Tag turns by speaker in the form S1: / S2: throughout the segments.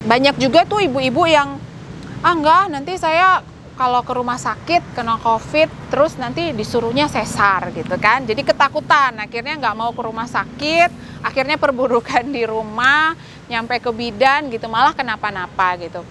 S1: Banyak juga tuh ibu-ibu yang, enggak, nanti saya kalau ke rumah sakit kena COVID, terus nanti disuruhnya sesar gitu kan. Jadi ketakutan, akhirnya nggak mau ke rumah sakit, akhirnya perburukan di rumah, nyampe ke bidan gitu, malah kenapa-napa gitu.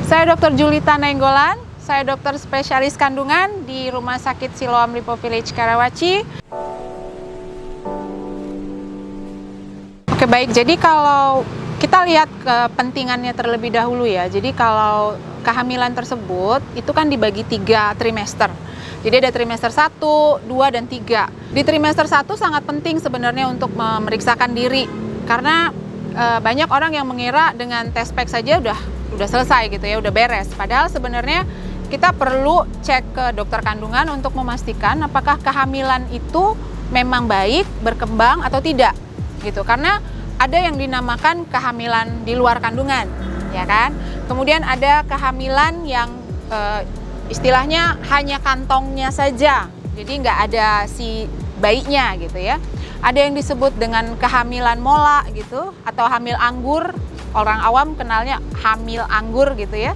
S1: Saya Dr. Julita Nainggolan, saya dokter spesialis kandungan di Rumah Sakit Siloam Lipo Village Karawaci. Oke baik, jadi kalau kita lihat kepentingannya terlebih dahulu ya, jadi kalau kehamilan tersebut itu kan dibagi 3 trimester. Jadi ada trimester 1, 2, dan 3. Di trimester 1 sangat penting sebenarnya untuk memeriksakan diri, karena banyak orang yang mengira dengan tes pack saja udah selesai gitu ya, udah beres. Padahal sebenarnya kita perlu cek ke dokter kandungan untuk memastikan apakah kehamilan itu memang baik, berkembang atau tidak gitu. Karena ada yang dinamakan kehamilan di luar kandungan, ya kan? Kemudian ada kehamilan yang istilahnya hanya kantongnya saja, jadi nggak ada si bayinya gitu ya. Ada yang disebut dengan kehamilan mola gitu, atau hamil anggur. Orang awam kenalnya hamil anggur gitu ya.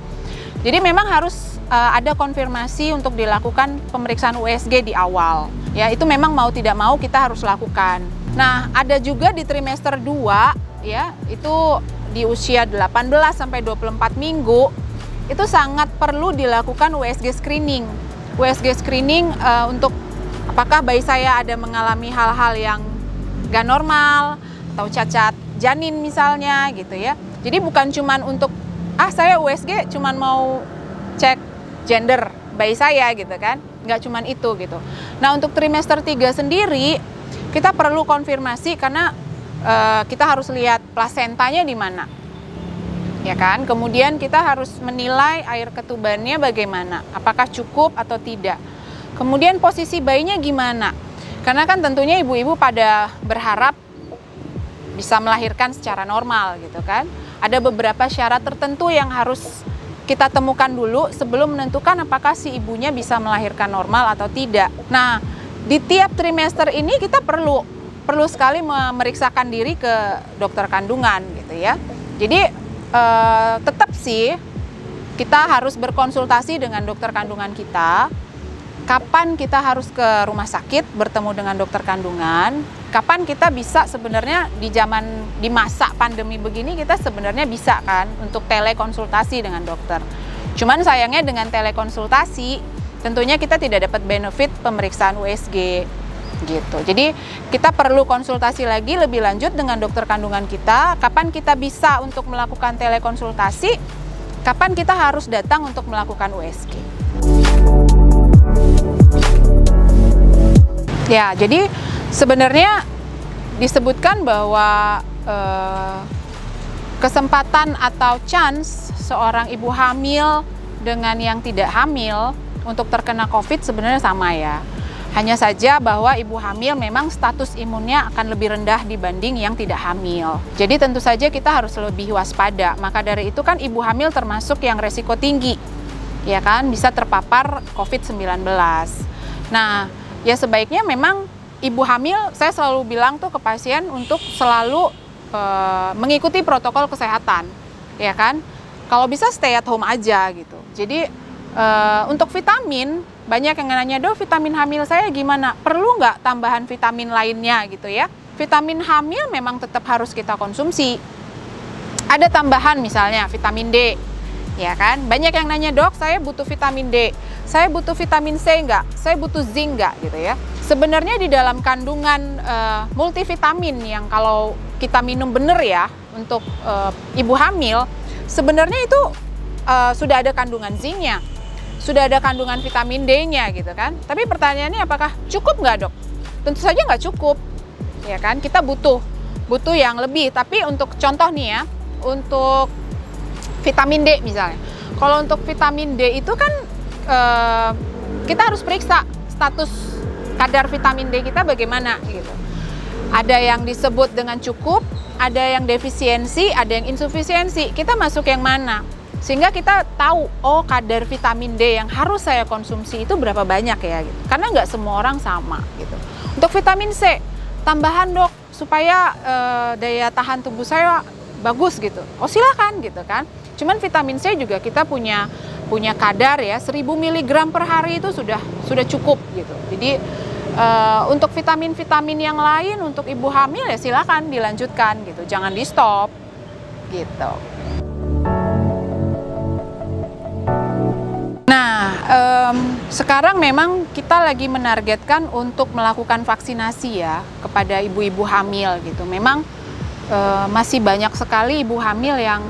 S1: Jadi memang harus ada konfirmasi untuk dilakukan pemeriksaan USG di awal. Ya, itu memang mau tidak mau kita harus lakukan. Nah, ada juga di trimester 2 ya, itu di usia 18 sampai 24 minggu itu sangat perlu dilakukan USG screening. USG screening untuk apakah bayi saya ada mengalami hal-hal yang gak normal atau cacat janin misalnya gitu ya. Jadi bukan cuman untuk, saya USG cuman mau cek gender bayi saya gitu kan, nggak cuman itu gitu. Nah untuk trimester 3 sendiri, kita perlu konfirmasi karena kita harus lihat plasentanya di mana, ya kan. Kemudian kita harus menilai air ketubannya bagaimana, apakah cukup atau tidak. Kemudian posisi bayinya gimana, karena kan tentunya ibu-ibu pada berharap bisa melahirkan secara normal gitu kan. Ada beberapa syarat tertentu yang harus kita temukan dulu sebelum menentukan apakah si ibunya bisa melahirkan normal atau tidak. Nah, di tiap trimester ini kita perlu sekali memeriksakan diri ke dokter kandungan gitu ya. Jadi tetap sih kita harus berkonsultasi dengan dokter kandungan kita. Kapan kita harus ke rumah sakit bertemu dengan dokter kandungan, kapan kita bisa sebenarnya di masa pandemi begini kita sebenarnya bisa kan untuk telekonsultasi dengan dokter. Cuman sayangnya dengan telekonsultasi tentunya kita tidak dapat benefit pemeriksaan USG gitu. Jadi kita perlu konsultasi lagi lebih lanjut dengan dokter kandungan kita, kapan kita bisa untuk melakukan telekonsultasi, kapan kita harus datang untuk melakukan USG. Ya, jadi sebenarnya disebutkan bahwa kesempatan atau chance seorang ibu hamil dengan yang tidak hamil untuk terkena COVID sebenarnya sama ya. Hanya saja bahwa ibu hamil memang status imunnya akan lebih rendah dibanding yang tidak hamil. Jadi tentu saja kita harus lebih waspada. Maka dari itu kan ibu hamil termasuk yang resiko tinggi, ya kan, bisa terpapar COVID-19. Nah, ya sebaiknya memang ibu hamil, saya selalu bilang tuh ke pasien untuk selalu mengikuti protokol kesehatan, ya kan. Kalau bisa stay at home aja gitu. Jadi untuk vitamin, banyak yang nanya, "Dok, vitamin hamil saya gimana? Perlu nggak tambahan vitamin lainnya gitu ya?" Vitamin hamil memang tetap harus kita konsumsi. Ada tambahan misalnya vitamin D, ya kan. Banyak yang nanya, "Dok, saya butuh vitamin D. Saya butuh vitamin C nggak? Saya butuh zinc nggak?" gitu ya. Sebenarnya di dalam kandungan multivitamin yang kalau kita minum bener ya untuk ibu hamil, sebenarnya itu sudah ada kandungan zinc-nya, sudah ada kandungan vitamin D-nya gitu kan. Tapi pertanyaannya apakah cukup nggak, Dok? Tentu saja nggak cukup, ya kan. Kita butuh yang lebih. Tapi untuk contoh nih ya, untuk vitamin D misalnya. Kalau untuk vitamin D itu kan kita harus periksa status kadar vitamin D kita bagaimana gitu. Ada yang disebut dengan cukup, ada yang defisiensi, ada yang insufisiensi. Kita masuk yang mana? Sehingga kita tahu, oh kadar vitamin D yang harus saya konsumsi itu berapa banyak ya gitu. Karena nggak semua orang sama gitu. Untuk vitamin C, tambahan dok supaya daya tahan tubuh saya bagus gitu. Oh silakan gitu kan. Cuman vitamin C juga kita punya kadar ya 1000 mg per hari itu sudah cukup gitu. Jadi untuk vitamin-vitamin yang lain untuk ibu hamil ya silakan dilanjutkan gitu. Jangan di stop gitu. Nah, sekarang memang kita lagi menargetkan untuk melakukan vaksinasi ya kepada ibu-ibu hamil gitu. Memang masih banyak sekali ibu hamil yang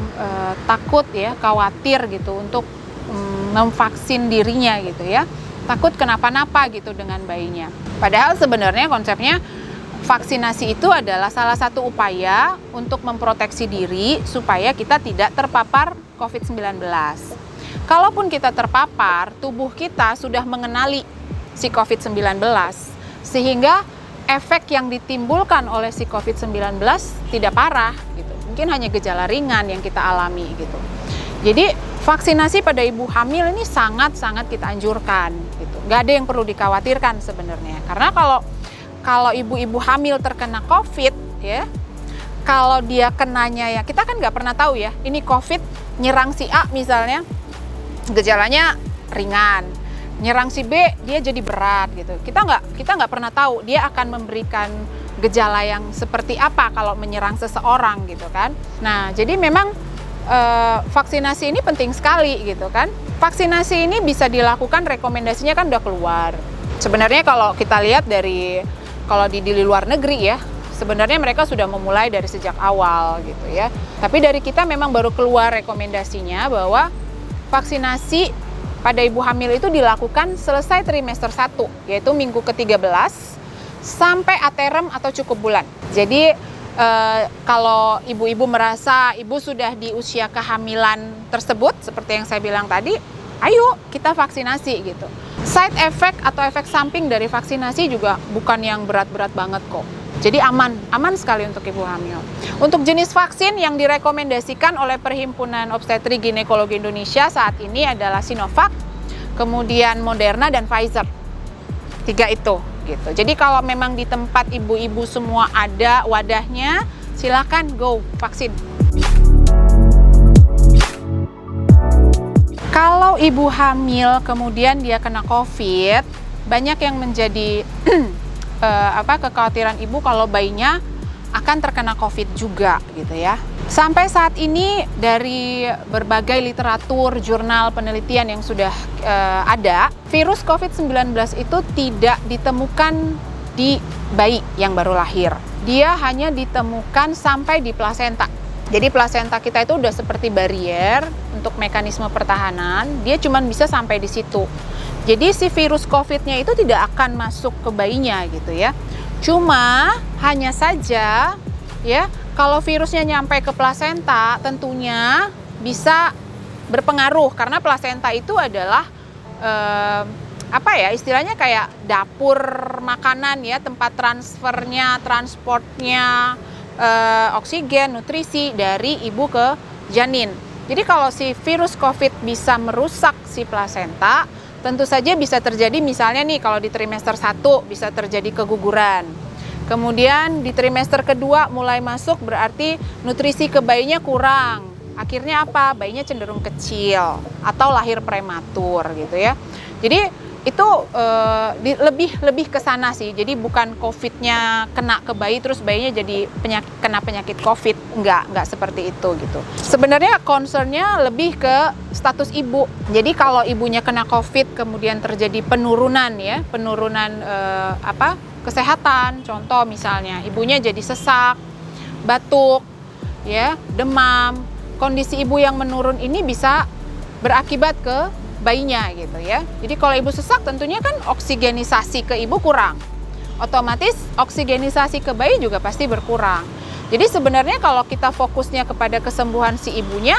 S1: takut ya, khawatir gitu untuk memvaksin dirinya gitu ya. Takut kenapa-napa gitu dengan bayinya. Padahal sebenarnya konsepnya vaksinasi itu adalah salah satu upaya untuk memproteksi diri supaya kita tidak terpapar COVID-19. Kalaupun kita terpapar, tubuh kita sudah mengenali si COVID-19, sehingga efek yang ditimbulkan oleh si COVID-19 tidak parah, gitu. Mungkin hanya gejala ringan yang kita alami, gitu. Jadi, vaksinasi pada ibu hamil ini sangat-sangat kita anjurkan, gitu. Nggak ada yang perlu dikhawatirkan sebenarnya. Karena kalau ibu-ibu hamil terkena COVID, ya, kalau dia kenanya ya, kita kan nggak pernah tahu ya, ini COVID nyerang si A misalnya, gejalanya ringan, nyerang si B dia jadi berat gitu. Kita nggak pernah tahu dia akan memberikan gejala yang seperti apa kalau menyerang seseorang gitu kan. Nah jadi memang vaksinasi ini penting sekali gitu kan. Vaksinasi ini bisa dilakukan, rekomendasinya kan udah keluar. Sebenarnya kalau kita lihat kalau di luar negeri ya, sebenarnya mereka sudah memulai dari sejak awal gitu ya. Tapi dari kita memang baru keluar rekomendasinya bahwa vaksinasi pada ibu hamil itu dilakukan selesai trimester 1, yaitu minggu ke-13 sampai aterem atau cukup bulan. Jadi kalau ibu-ibu merasa ibu sudah di usia kehamilan tersebut, seperti yang saya bilang tadi, ayo kita vaksinasi gitu. Side effect atau efek samping dari vaksinasi juga bukan yang berat-berat banget kok. Jadi aman sekali untuk ibu hamil. Untuk jenis vaksin yang direkomendasikan oleh Perhimpunan Obstetri Ginekologi Indonesia saat ini adalah Sinovac, kemudian Moderna dan Pfizer. 3 itu gitu. Jadi kalau memang di tempat ibu-ibu semua ada wadahnya, silakan go vaksin. Kalau ibu hamil kemudian dia kena COVID, banyak yang menjadi kekhawatiran ibu kalau bayinya akan terkena COVID juga gitu ya. Sampai saat ini dari berbagai literatur, jurnal penelitian yang sudah ada, virus COVID-19 itu tidak ditemukan di bayi yang baru lahir. Dia hanya ditemukan sampai di plasenta. Jadi plasenta kita itu udah seperti barier untuk mekanisme pertahanan, dia cuma bisa sampai di situ. Jadi si virus COVID-nya itu tidak akan masuk ke bayinya gitu ya. Cuma hanya saja ya kalau virusnya nyampe ke plasenta tentunya bisa berpengaruh karena plasenta itu adalah istilahnya kayak dapur makanan ya, tempat transfernya, transportnya oksigen, nutrisi dari ibu ke janin. Jadi kalau si virus COVID bisa merusak si plasenta, tentu saja bisa terjadi misalnya nih kalau di trimester 1 bisa terjadi keguguran. Kemudian di trimester kedua mulai masuk berarti nutrisi ke bayinya kurang. Akhirnya apa? Bayinya cenderung kecil atau lahir prematur gitu ya. Jadi itu lebih ke sana sih. Jadi bukan COVID-nya kena ke bayi terus bayinya jadi kena penyakit COVID. Enggak seperti itu gitu. Sebenarnya concernnya lebih ke status ibu. Jadi kalau ibunya kena COVID kemudian terjadi penurunan kesehatan, contoh misalnya ibunya jadi sesak, batuk, ya, demam. Kondisi ibu yang menurun ini bisa berakibat ke bayinya gitu ya. Jadi kalau ibu sesak tentunya kan oksigenisasi ke ibu kurang. Otomatis oksigenisasi ke bayi juga pasti berkurang. Jadi sebenarnya kalau kita fokusnya kepada kesembuhan si ibunya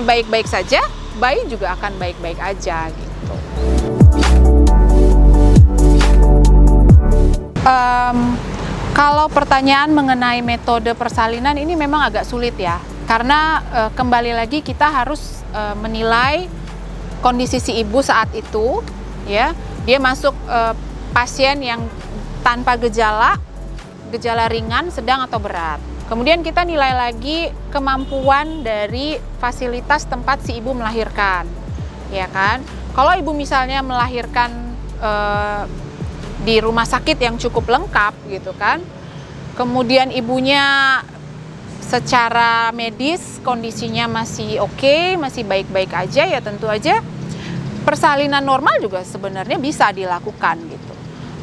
S1: baik-baik saja, bayi juga akan baik-baik aja gitu. Kalau pertanyaan mengenai metode persalinan ini memang agak sulit ya, karena kembali lagi kita harus menilai kondisi si ibu saat itu, ya. Dia masuk pasien yang tanpa gejala ringan, sedang atau berat. Kemudian kita nilai lagi kemampuan dari fasilitas tempat si ibu melahirkan, ya kan? Kalau ibu misalnya melahirkan di rumah sakit yang cukup lengkap gitu kan, kemudian ibunya secara medis kondisinya masih oke, masih baik-baik aja, ya tentu aja persalinan normal juga sebenarnya bisa dilakukan gitu.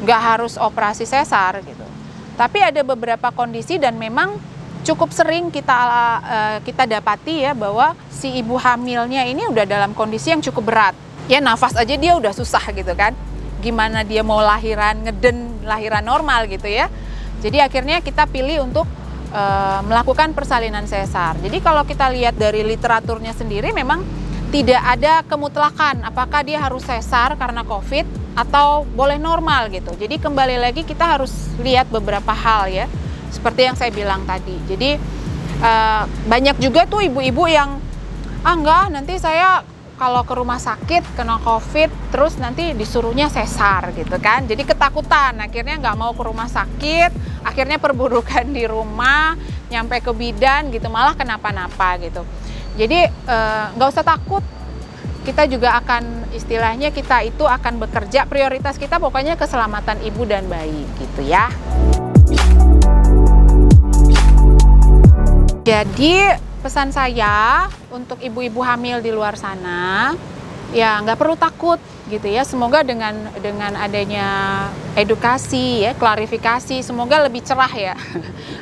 S1: Nggak harus operasi sesar gitu. Tapi ada beberapa kondisi dan memang cukup sering kita dapati ya bahwa si ibu hamilnya ini udah dalam kondisi yang cukup berat. Ya nafas aja dia udah susah gitu kan. Gimana dia mau lahiran normal gitu ya. Jadi akhirnya kita pilih untuk melakukan persalinan sesar. Jadi kalau kita lihat dari literaturnya sendiri memang tidak ada kemutlakan apakah dia harus sesar karena COVID atau boleh normal gitu. Jadi kembali lagi kita harus lihat beberapa hal ya, seperti yang saya bilang tadi. Jadi banyak juga tuh ibu-ibu yang enggak, nanti saya kalau ke rumah sakit kena COVID terus nanti disuruhnya sesar gitu kan. Jadi ketakutan, akhirnya nggak mau ke rumah sakit, akhirnya perburukan di rumah, nyampe ke bidan gitu, malah kenapa-napa gitu. Jadi nggak usah takut, kita juga akan istilahnya kita itu akan bekerja, prioritas kita pokoknya keselamatan ibu dan bayi gitu ya. Jadi pesan saya untuk ibu-ibu hamil di luar sana, ya nggak perlu takut gitu ya. Semoga dengan adanya edukasi ya, klarifikasi, semoga lebih cerah ya.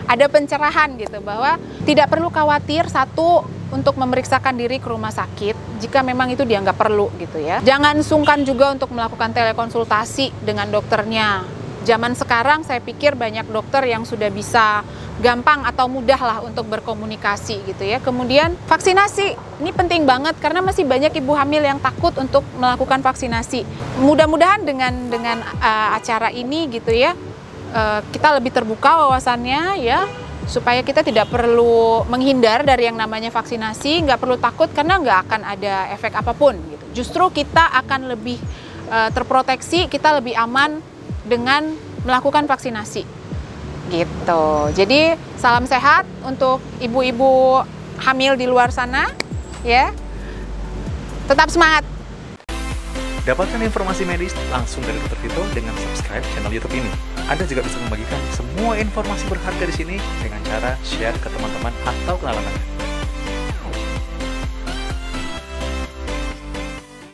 S1: Ada pencerahan gitu bahwa tidak perlu khawatir, satu, untuk memeriksakan diri ke rumah sakit jika memang itu dianggap perlu gitu ya. Jangan sungkan juga untuk melakukan telekonsultasi dengan dokternya. Zaman sekarang saya pikir banyak dokter yang sudah bisa gampang atau mudah lah untuk berkomunikasi gitu ya. Kemudian vaksinasi, ini penting banget karena masih banyak ibu hamil yang takut untuk melakukan vaksinasi. Mudah-mudahan dengan acara ini gitu ya, kita lebih terbuka wawasannya ya, supaya kita tidak perlu menghindar dari yang namanya vaksinasi, nggak perlu takut karena nggak akan ada efek apapun gitu. Justru kita akan lebih terproteksi, kita lebih aman dengan melakukan vaksinasi gitu. Jadi salam sehat untuk ibu-ibu hamil di luar sana ya. Tetap semangat.
S2: Dapatkan informasi medis langsung dari Dr. Vito dengan subscribe channel YouTube ini. Anda juga bisa membagikan semua informasi berharga di sini dengan cara share ke teman-teman atau kenalan